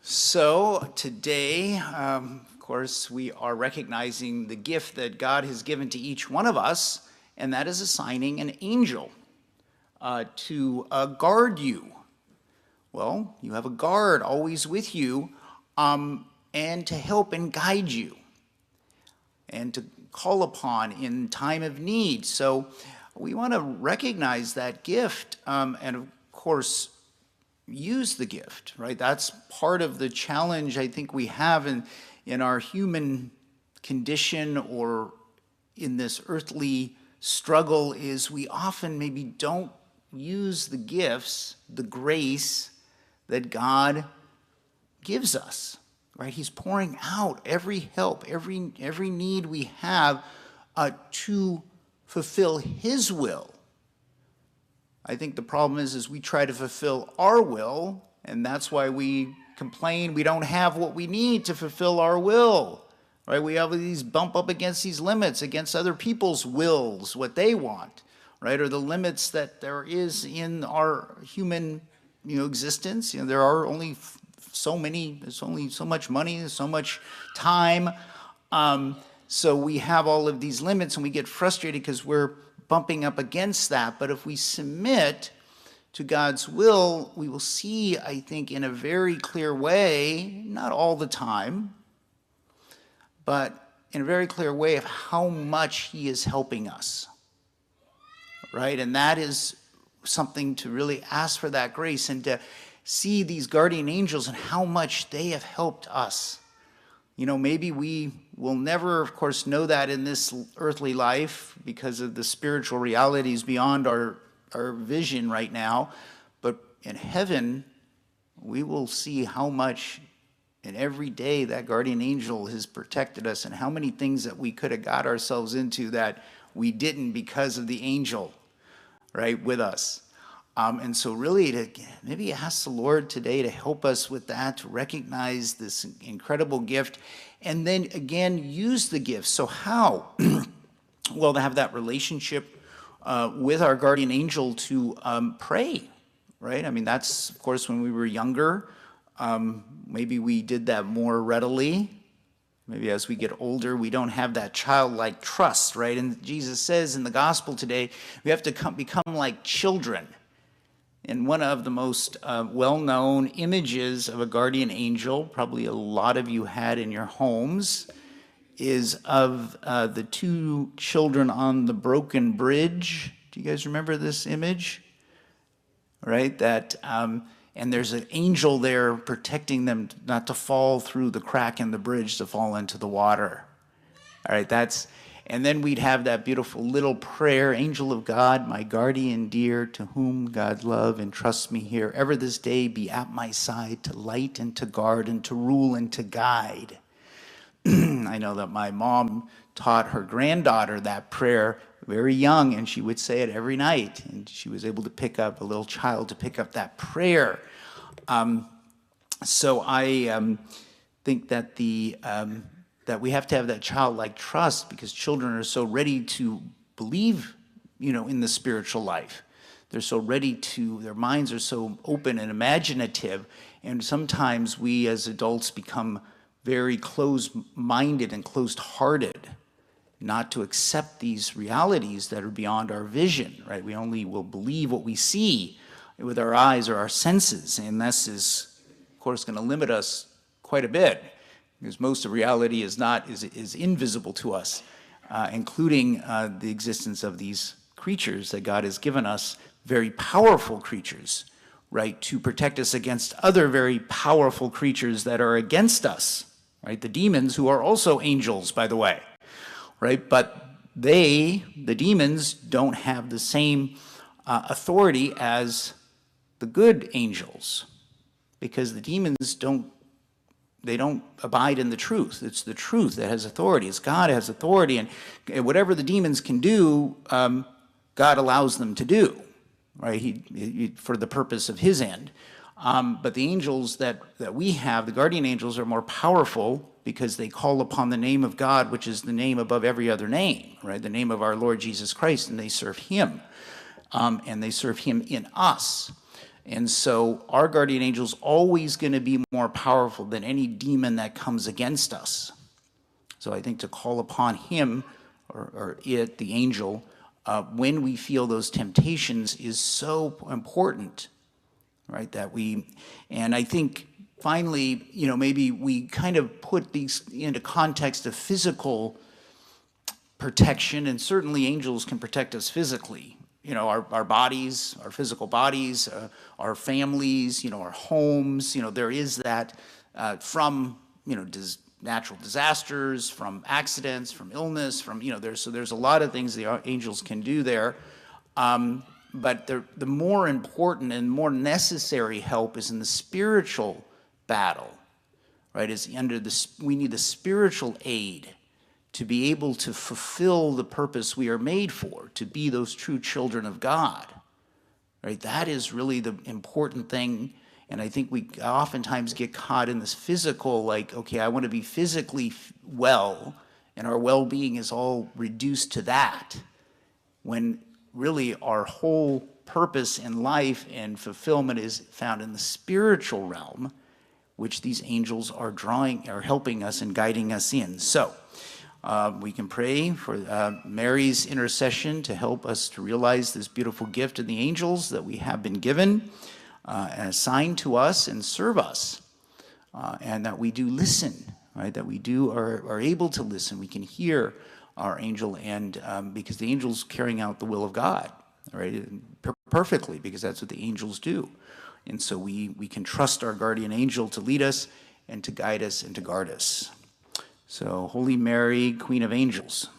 So today, of course, we are recognizing the gift that God has given to each one of us, and that is assigning an angel to guard you. Well, you have a guard always with you, and to help and guide you, and to call upon in time of need. So we want to recognize that gift, and of course, use the gift, right? That's part of the challenge I think we have in our human condition or in this earthly struggle is we often maybe don't use the gifts, the grace that God gives us, right? He's pouring out every help, every need we have to fulfill His will. I think the problem is we try to fulfill our will, and that's why we complain we don't have what we need to fulfill our will, right? We have these bump up against these limits, against other people's wills, what they want, right? Or the limits that there is in our human, existence. There are only so many, there's only so much money, there's so much time. So we have all of these limits, and we get frustrated because we're bumping up against that. But if we submit to God's will, we will see, I think, in a very clear way, not all the time, but in a very clear way of how much He is helping us, right? And that is something to really ask for that grace and to see these guardian angels and how much they have helped us. Maybe we will never, of course, know that in this earthly life because of the spiritual realities beyond our vision right now. But in heaven, we will see how much in every day that guardian angel has protected us and how many things that we could have got ourselves into that we didn't because of the angel, right, with us. And so really to maybe ask the Lord today to help us with that, to recognize this incredible gift, and then again, use the gift. So how? Well, to have that relationship with our guardian angel to pray, right? I mean, that's, of course, when we were younger, maybe we did that more readily. Maybe as we get older, we don't have that childlike trust, right? And Jesus says in the gospel today, we have to become like children. And one of the most well-known images of a guardian angel, probably a lot of you had in your homes, is of the two children on the broken bridge. Do you guys remember this image? Right? And there's an angel there protecting them not to fall through the crack in the bridge, to fall into the water. All right, and then we'd have that beautiful little prayer, angel of God, my guardian dear, to whom God love and trust me here, ever this day be at my side, to light and to guard and to rule and to guide. I know that my mom taught her granddaughter that prayer very young, and she would say it every night, and she was able to pick up, a little child, to pick up that prayer. So I think that that we have to have that childlike trust, because children are so ready to believe, in the spiritual life. They're so ready their minds are so open and imaginative, and sometimes we as adults become very closed-minded and closed-hearted, not to accept these realities that are beyond our vision, right? We only will believe what we see with our eyes or our senses, and this is, of course, going to limit us quite a bit, because most of reality is invisible to us, including the existence of these creatures that God has given us, very powerful creatures, right, to protect us against other very powerful creatures that are against us, right, the demons, who are also angels, by the way, right, but the demons, don't have the same authority as the good angels, because the demons don't abide in the truth. It's the truth that has authority. It's God has authority, and whatever the demons can do, God allows them to do, right? For the purpose of His end. But the angels that we have, the guardian angels, are more powerful because they call upon the name of God, which is the name above every other name, right? The name of our Lord Jesus Christ, and they serve Him, and they serve Him in us. And so our guardian angel is always going to be more powerful than any demon that comes against us. So I think to call upon him, or it, the angel, when we feel those temptations is so important, right? And I think finally, maybe we kind of put these into context of physical protection, and certainly angels can protect us physically. Our bodies, our physical bodies, our families, our homes. There is that from natural disasters, from accidents, from illness, from there's a lot of things the angels can do there. But the more important and more necessary help is in the spiritual battle, right? We need the spiritual aid to be able to fulfill the purpose we are made for, to be those true children of God, right? That is really the important thing. And I think we oftentimes get caught in this physical, like, okay, I want to be physically well, and our well-being is all reduced to that, when really our whole purpose in life and fulfillment is found in the spiritual realm, which these angels are helping us and guiding us in. So we can pray for Mary's intercession to help us to realize this beautiful gift of the angels that we have been given and assigned to us and serve us, and that we do listen, right? That we are able to listen. We can hear our angel, and because the angel's carrying out the will of God, right? Perfectly, because that's what the angels do. And so we can trust our guardian angel to lead us and to guide us and to guard us. So, Holy Mary, Queen of Angels,